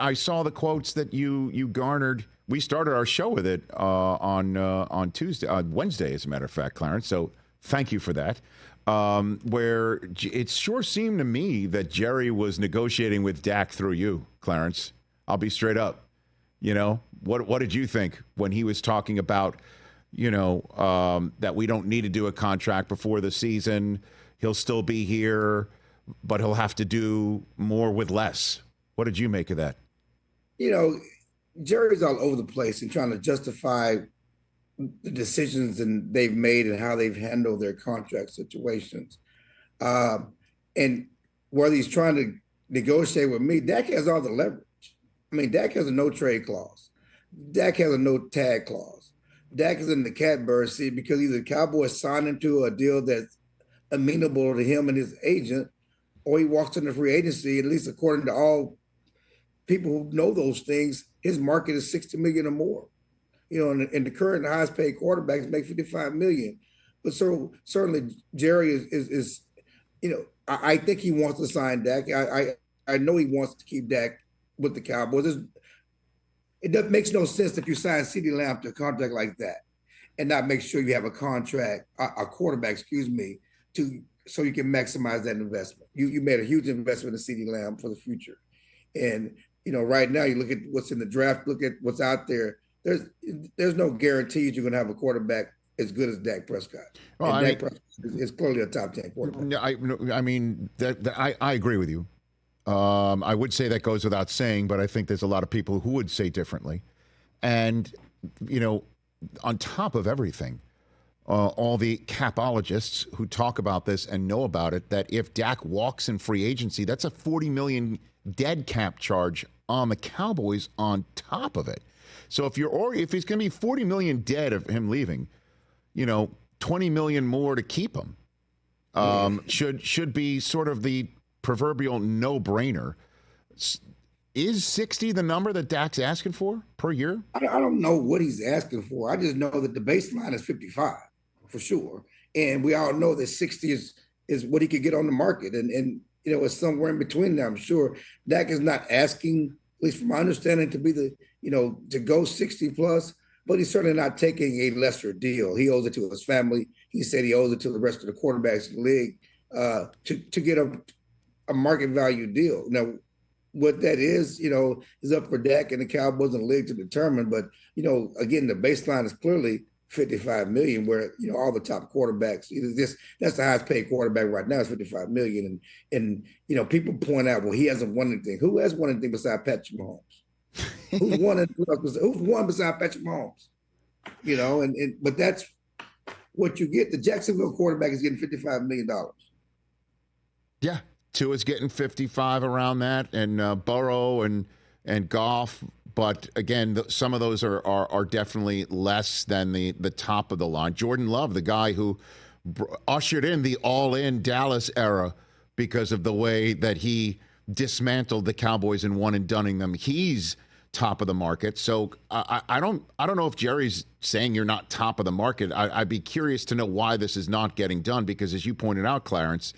I saw the quotes that you garnered. We started our show with it on Tuesday, Wednesday, as a matter of fact, Clarence. So thank you for that. Where it sure seemed to me that Jerry was negotiating with Dak through you, Clarence. I'll be straight up. You know, what did you think when he was talking about, that we don't need to do a contract before the season? He'll still be here, but he'll have to do more with less. What did you make of that? Jerry's all over the place and trying to justify the decisions and they've made and how they've handled their contract situations. And whether he's trying to negotiate with me, Dak has all the leverage. I mean, Dak has a no trade clause. Dak has a no tag clause. Dak is in the catbird seat because either the Cowboys sign him to a deal that's amenable to him and his agent, or he walks into free agency, at least according to all people who know those things, his market is $60 million or more. And the current highest paid quarterbacks make $55 million. But so certainly Jerry is I think he wants to sign Dak. I know he wants to keep Dak with the Cowboys. It makes no sense if you sign CeeDee Lamb to a contract like that and not make sure you have a quarterback, so you can maximize that investment. You made a huge investment in CeeDee Lamb for the future. And, right now you look at what's in the draft, look at what's out there. There's no guarantees you're going to have a quarterback as good as Dak Prescott. Well, and Dak Prescott is clearly a top 10 quarterback. I mean, I agree with you. I would say that goes without saying, but I think there's a lot of people who would say differently. And, on top of everything, all the capologists who talk about this and know about it, that if Dak walks in free agency, that's a $40 million dead cap charge on the Cowboys on top of it. So if he's going to be $40 million dead of him leaving, $20 million more to keep him should be sort of the proverbial no-brainer. Is 60 the number that Dak's asking for per year? I don't know what he's asking for. I just know that the baseline is 55 for sure, and we all know that 60 is what he could get on the market, and it's somewhere in between there. I'm sure Dak is not asking, at least from my understanding, to be to go 60 plus, but he's certainly not taking a lesser deal. He owes it to his family. He said he owes it to the rest of the quarterbacks in the league to get a market value deal. Now, what that is up for Dak and the Cowboys and the league to determine. But, again, the baseline is clearly $55 million, where, all the top quarterbacks, that's the highest paid quarterback right now is $55 million. And people point out, well, he hasn't won anything. Who has won anything besides Patrick Mahomes? Who's won beside Patrick Mahomes? But that's what you get. The Jacksonville quarterback is getting $55 million. Yeah. Tua's getting 55 around that, and Burrow and Goff. But again, some of those are definitely less than the top of the line. Jordan Love, the guy who ushered in the all-in Dallas era because of the way that he dismantled the Cowboys and one and dunning them, he's top of the market. So I don't know if Jerry's saying you're not top of the market. I'd be curious to know why this is not getting done, because as you pointed out, Clarence,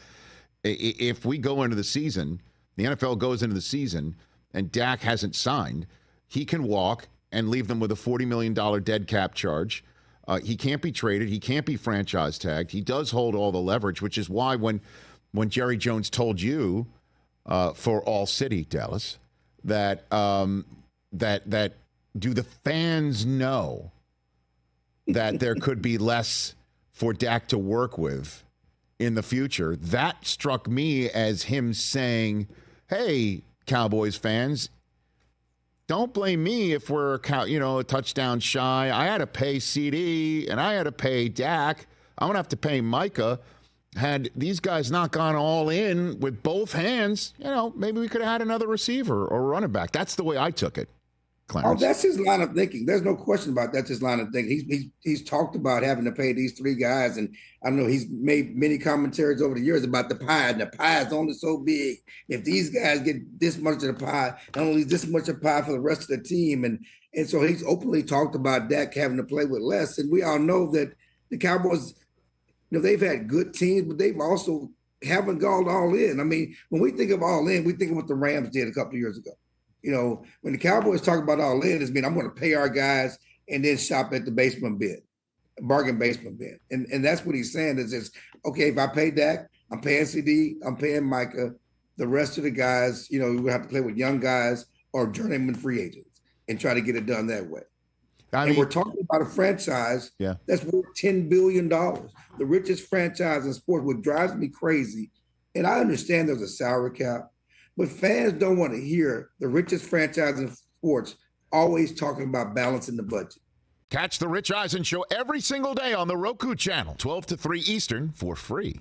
if we go into the season, the NFL goes into the season, and Dak hasn't signed, he can walk and leave them with a $40 million dead cap charge. He can't be traded. He can't be franchise tagged. He does hold all the leverage, which is why when Jerry Jones told you for ALLCITY Dallas that do the fans know that there could be less for Dak to work with in the future? That struck me as him saying, hey, Cowboys fans, don't blame me if we're a touchdown shy. I had to pay CD and I had to pay Dak. I'm going to have to pay Micah. Had these guys not gone all in with both hands, maybe we could have had another receiver or running back. That's the way I took it, Clarence. Oh, that's his line of thinking. There's no question about that's his line of thinking. He's talked about having to pay these three guys, and I know he's made many commentaries over the years about the pie, and the pie is only so big. If these guys get this much of the pie, not only this much of pie for the rest of the team, and so he's openly talked about Dak having to play with less. And we all know that the Cowboys, they've had good teams, but they've also haven't gone all in. I mean, when we think of all in, we think of what the Rams did a couple of years ago. When the Cowboys talk about all in, it's mean I'm going to pay our guys and then shop at the basement bin, bargain basement bin. And that's what he's saying is okay, if I pay Dak, I'm paying CD, I'm paying Micah. The rest of the guys, we have to play with young guys or journeyman free agents and try to get it done that way. And we're talking about a franchise that's worth $10 billion, the richest franchise in sports, what drives me crazy. And I understand there's a salary cap, but fans don't want to hear the richest franchise in sports always talking about balancing the budget. Catch the Rich Eisen Show every single day on the Roku channel, 12 to 3 Eastern, for free.